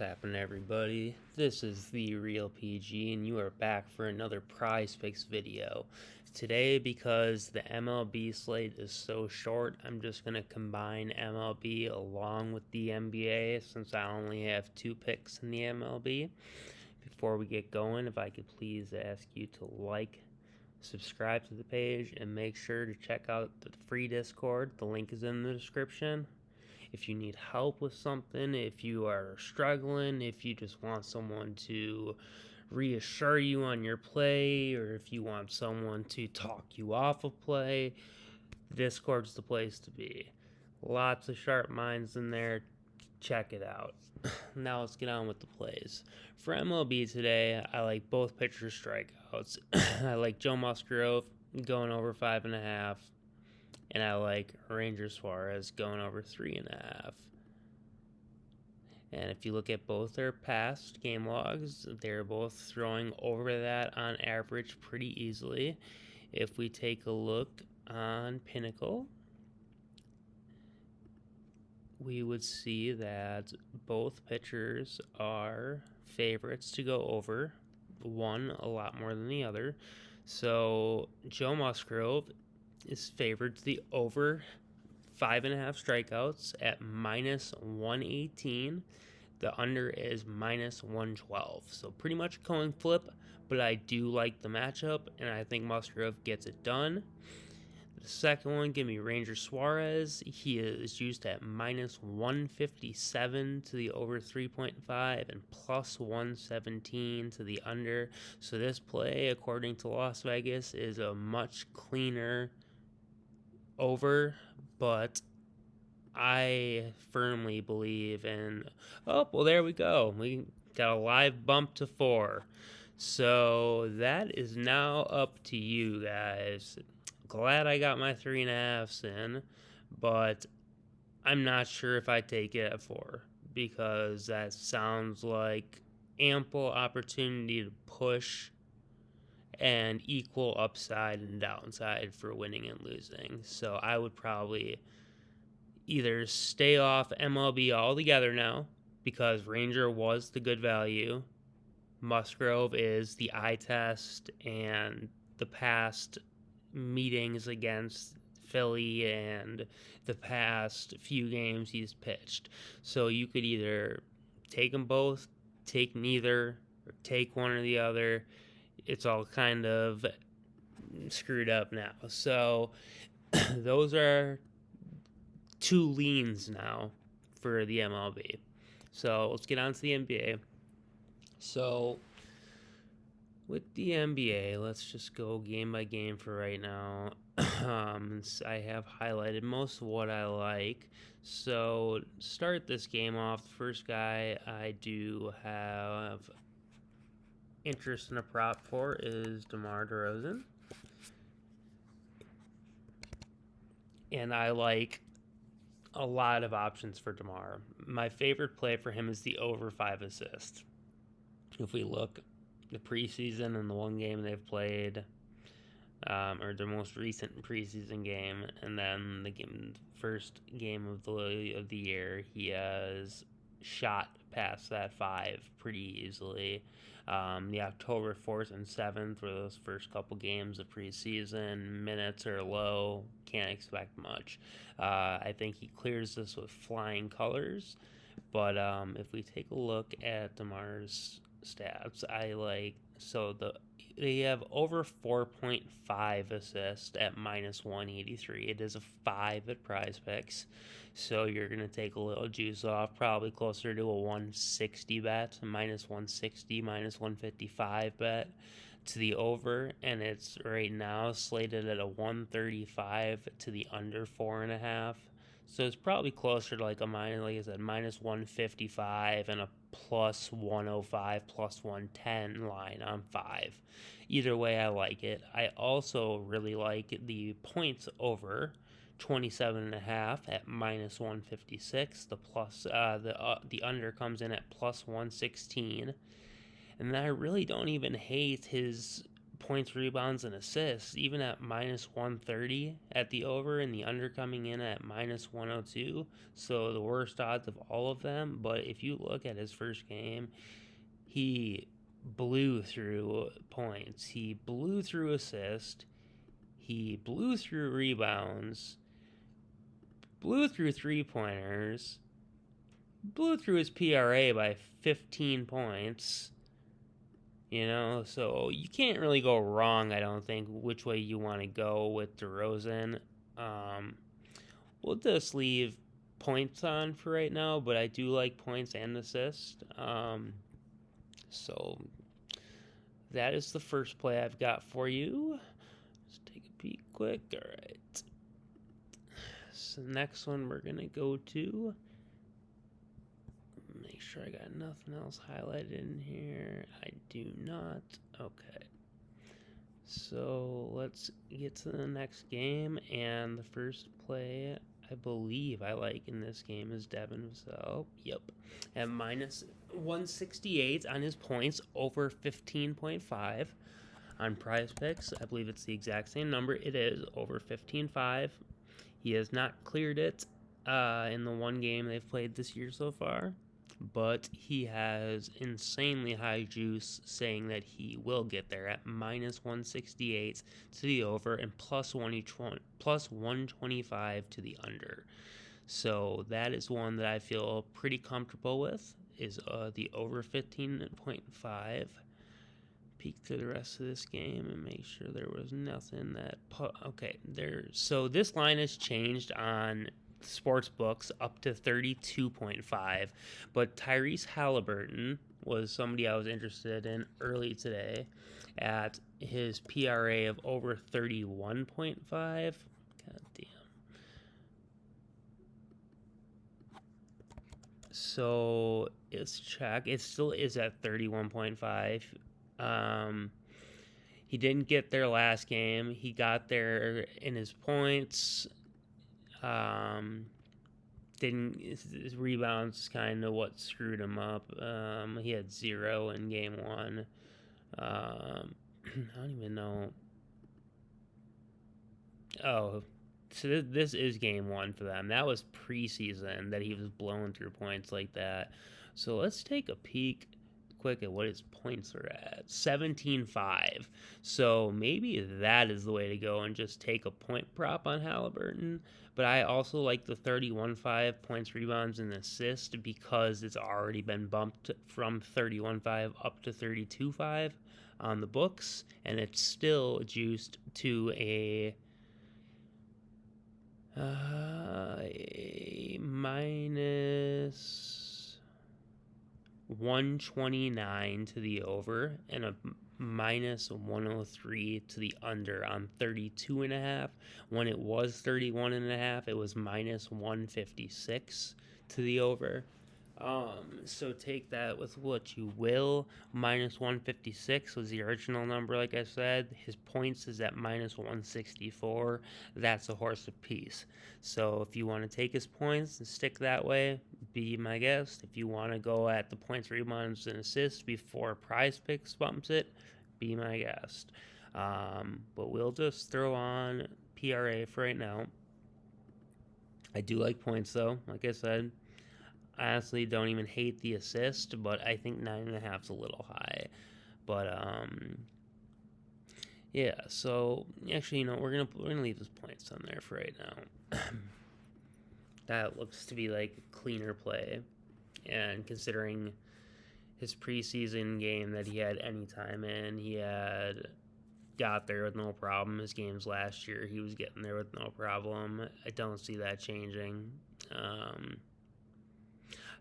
What's happening, everybody? This is TheReal PG, and you are back for another Prizepicks video. Today, because the MLB slate is so short, I'm just going to combine MLB along with the NBA since I only have 2 picks in the MLB. Before we get going, if I could please ask you to like, subscribe to the page, and make sure to check out the free Discord. The link is in the description. If you need help with something, if you are struggling, if you just want someone to reassure you on your play, or if you want someone to talk you off of play, Discord's the place to be. Lots of sharp minds in there. Check it out. Now let's get on with the plays. For MLB today, I like both pitchers' strikeouts. I like Joe Musgrove going over 5.5. And I like Ranger Suarez going over 3.5. And if you look at both their past game logs, they're both throwing over that on average pretty easily. If we take a look on Pinnacle, we would see that both pitchers are favorites to go over, one a lot more than the other. So Joe Musgrove is favored to the over 5.5 strikeouts at minus 118. The under is minus 112. So pretty much a coin flip, but I do like the matchup, and I think Musgrove gets it done. The second one, give me Ranger Suarez. He is used at minus 157 to the over 3.5 and plus 117 to the under. So this play, according to Las Vegas, is a much cleaner over, but I firmly believe in. Oh, well, there we go. We got a live bump to 4. So that is now up to you guys. Glad I got my 3.5s in, but I'm not sure if I take it at 4 because that sounds like ample opportunity to push and equal upside and downside for winning and losing. So I would probably either stay off MLB altogether now because Ranger was the good value. Musgrove is the eye test, and the past meetings against Philly and the past few games he's pitched. So you could either take them both, take neither, or take one or the other. It's all kind of screwed up now. So those are 2 leans now for the MLB. So let's get on to the NBA. So with the NBA, let's just go game by game for right now. I have highlighted most of what I like. So start this game off. The first guy I do have interest in a prop for is DeMar DeRozan. And I like a lot of options for DeMar. My favorite play for him is the over 5 assists. If we look the preseason and the one game they've played, or their most recent preseason game, and then the first game of the year, he has shot past that 5 pretty easily. The October 4th and 7th were those first couple games of preseason. Minutes are low, can't expect much. I think he clears this with flying colors, but if we take a look at DeMar's stats, they have over 4.5 assists at minus 183. It is a 5 at Prizepicks, so you're going to take a little juice off, probably closer to a 160 bet, minus 160, minus 155 bet to the over, and it's right now slated at a 135 to the under 4.5. So it's probably closer to like like I said, minus 155 and a plus 105, plus 110 line on 5. Either way, I like it. I also really like the points over 27.5 at minus 156. The under comes in at plus 116. And I really don't even hate his points, rebounds, and assists, even at minus 130 at the over, and the under coming in at minus 102. So the worst odds of all of them. But if you look at his first game, he blew through points, he blew through assists, he blew through rebounds, blew through three-pointers, blew through his PRA by 15 points. So you can't really go wrong, I don't think, which way you want to go with DeRozan. We'll just leave points on for right now, but I do like points and assists. So that is the first play I've got for you. Let's take a peek quick. All right. So the next one we're going to go to. Make sure I got nothing else highlighted in here. I do not. Okay. So let's get to the next game. And the first play I believe I like in this game is Devin Vassell. Yep. At minus 168 on his points, over 15.5 on Prizepicks. I believe it's the exact same number. It is over 15.5. He has not cleared it in the one game they've played this year so far, but he has insanely high juice, saying that he will get there at minus 168 to the over and plus 125 to the under. So that is one that I feel pretty comfortable with, is the over 15.5. Peek through the rest of this game and make sure there was nothing that okay there. So this line has changed on sports books up to 32.5, but Tyrese Halliburton was somebody I was interested in early today at his PRA of over 31.5. God damn. So let's check. It still is at 31.5. He didn't get there last game. He got there in his points. His rebounds kind of what screwed him up. He had 0 in game 1. I don't even know. Oh, so this is game 1 for them. That was preseason that he was blowing through points like that. So let's take a peek quick at what his points are at. 17.5. So maybe that is the way to go and just take a point prop on Halliburton. But I also like the 31.5 points, rebounds, and assists because it's already been bumped from 31.5 up to 32.5 on the books, and it's still juiced to a minus 129 to the over and a minus 103 to the under on 32.5. When it was 31.5, it was minus 156 to the over. So take that with what you will. Minus 156 was the original number, like I said. His points is at minus 164. That's a horse apiece. So if you want to take his points and stick that way, be my guest. If you want to go at the points, rebounds, and assists before Prizepicks bumps it, be my guest. But we'll just throw on PRA for right now. I do like points, though. Like I said, I honestly don't even hate the assist, but I think 9.5 is a little high. But yeah. So actually, we're gonna leave his points on there for right now. That looks to be like a cleaner play, and considering his preseason game that he had any time in, he had got there with no problem. His games last year, he was getting there with no problem. I don't see that changing. I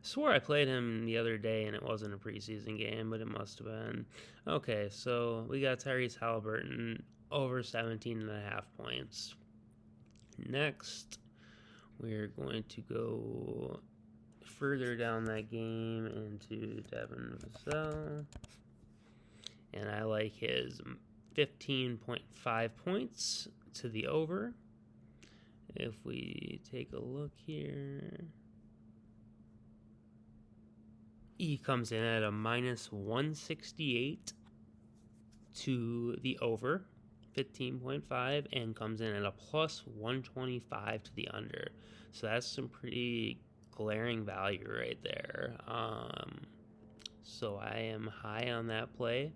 swore I played him the other day and it wasn't a preseason game, but it must have been. Okay, so we got Tyrese Halliburton over 17.5 points. Next, we're going to go further down that game into Devin Vassell. And I like his 15.5 points to the over. If we take a look here, he comes in at a minus 168 to the over, 15.5, and comes in at a plus 125 to the under. So that's some pretty glaring value right there. So I am high on that play.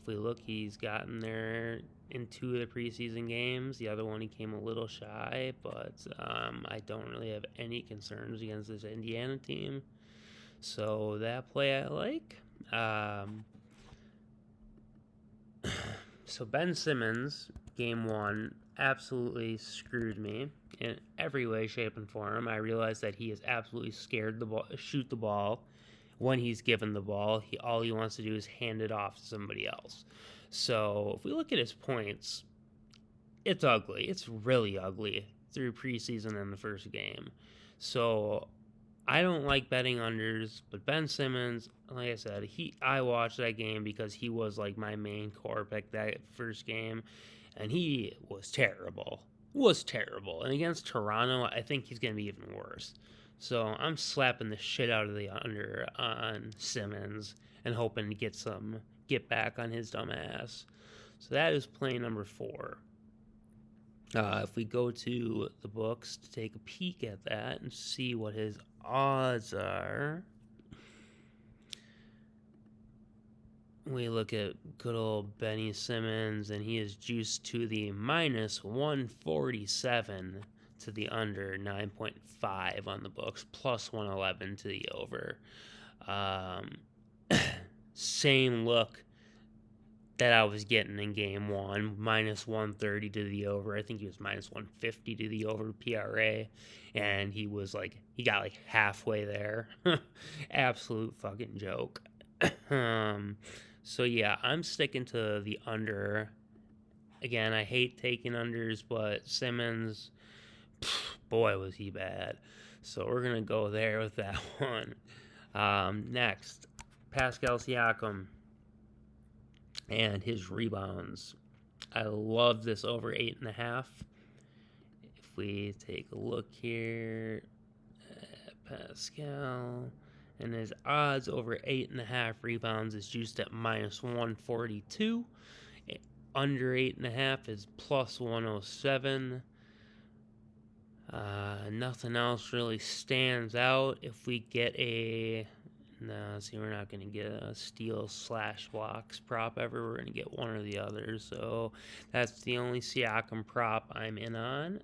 If we look, he's gotten there in 2 of the preseason games. The other one he came a little shy, but I don't really have any concerns against this Indiana team. So that play I like. So Ben Simmons, game 1, absolutely screwed me in every way, shape, and form. I realized that he is absolutely scared to shoot the ball. When he's given the ball, all he wants to do is hand it off to somebody else. So if we look at his points, it's ugly. It's really ugly through preseason and the first game. So I don't like betting unders, but Ben Simmons, like I said, I watched that game because he was like my main core pick that first game, and he was terrible. And against Toronto, I think he's going to be even worse. So I'm slapping the shit out of the under on Simmons and hoping to get back on his dumb ass. So that is play number 4. If we go to the books to take a peek at that and see what his odds are, we look at good old Benny Simmons, and he is juiced to the minus 147 to the under, 9.5 on the books, plus 111 to the over. Same look that I was getting in game 1, minus 130 to the over. I think he was minus 150 to the over PRA, and he got like halfway there. Absolute fucking joke. So yeah, I'm sticking to the under. Again, I hate taking unders, but Simmons, boy, was he bad. So we're going to go there with that one. Next, Pascal Siakam and his rebounds. I love this over 8.5. If we take a look here at Pascal, and his odds over 8.5 rebounds is juiced at minus 142. Under 8.5 is plus 107. Nothing else really stands out. If we get we're not going to get a steal / blocks prop ever. We're going to get one or the other. So that's the only Siakam prop I'm in on.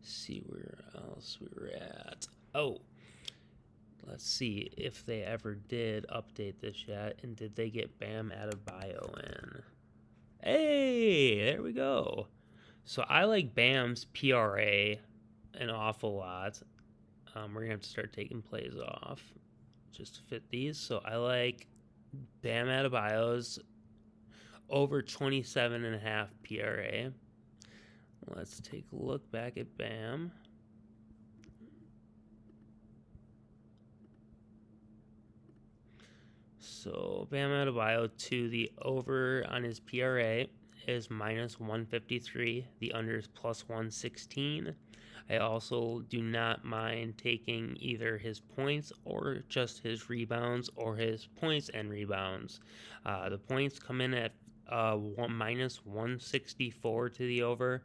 See where else we were at. Oh, let's see if they ever did update this yet, and did they get Bam Adebayo in? Hey, there we go. So I like Bam's PRA an awful lot. We're going to have to start taking plays off just to fit these. So I like Bam Adebayo's over 27.5 PRA. Let's take a look back at Bam. So Bam Adebayo to the over on his PRA is minus 153. The under is plus 116. I also do not mind taking either his points or just his rebounds or his points and rebounds. The points come in at minus 164 to the over,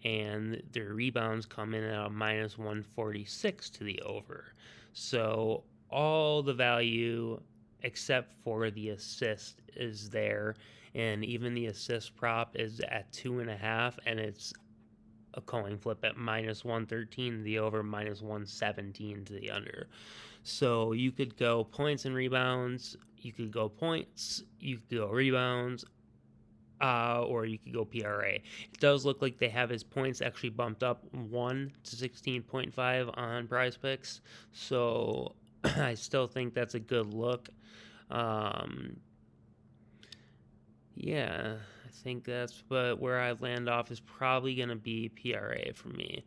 and the rebounds come in at a minus 146 to the over. So all the value except for the assist is there, and even the assist prop is at 2.5, and it's a coin flip at minus 113 to the over, minus 117 to the under. So you could go points and rebounds, you could go points, you could go rebounds, or you could go PRA. It does look like they have his points actually bumped up 1 to 16.5 on Prizepicks, so I still think that's a good look. Yeah, I think that's where I land off is probably going to be PRA for me.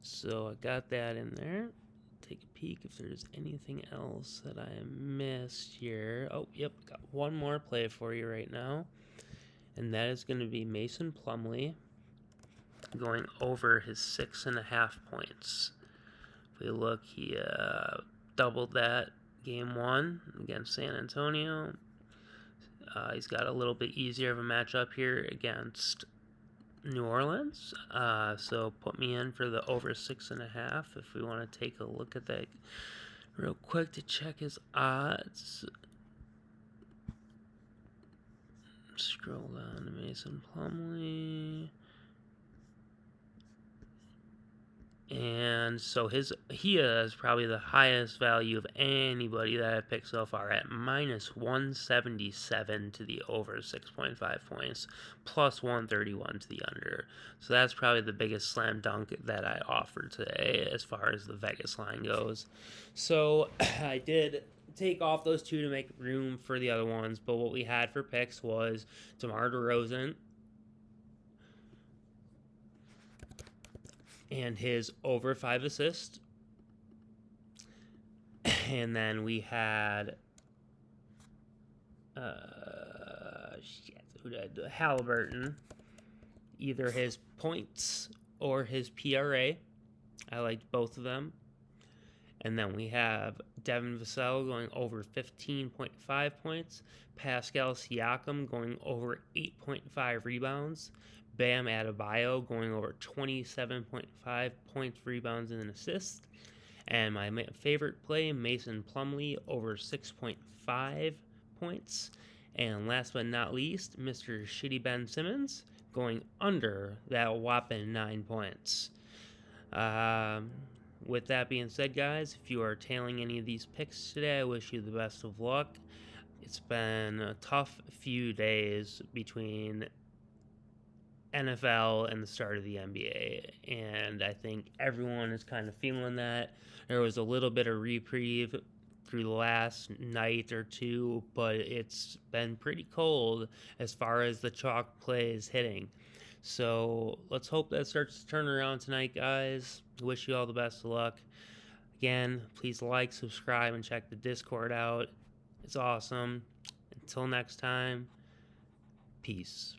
So I got that in there. Take a peek if there's anything else that I missed here. Oh, yep, got one more play for you right now, and that is going to be Mason Plumlee going over his 6.5 points. If we look, he doubled that Game 1 against San Antonio. He's got a little bit easier of a matchup here against New Orleans. So put me in for the over 6.5 if we want to take a look at that real quick to check his odds. Scroll down to Mason Plumlee. And so he has probably the highest value of anybody that I've picked so far at minus 177 to the over 6.5 points, plus 131 to the under. So that's probably the biggest slam dunk that I offered today as far as the Vegas line goes. So I did take off those two to make room for the other ones, but what we had for picks was DeMar DeRozan and his over 5 assists. And then we had Halliburton, either his points or his PRA. I liked both of them. And then we have Devin Vassell going over 15.5 points, Pascal Siakam going over 8.5 rebounds, Bam Adebayo going over 27.5 points, rebounds, and assists. And my favorite play, Mason Plumlee, over 6.5 points. And last but not least, Mr. Shitty Ben Simmons going under that whopping 9 points. With that being said, guys, if you are tailing any of these picks today, I wish you the best of luck. It's been a tough few days between NFL and the start of the NBA, and I think everyone is kind of feeling that. There was a little bit of reprieve through the last night or two, but it's been pretty cold as far as the chalk play is hitting. So let's hope that starts to turn around tonight, guys. Wish you all the best of luck. Again, please like, subscribe, and check the Discord out. It's awesome. Until next time, peace.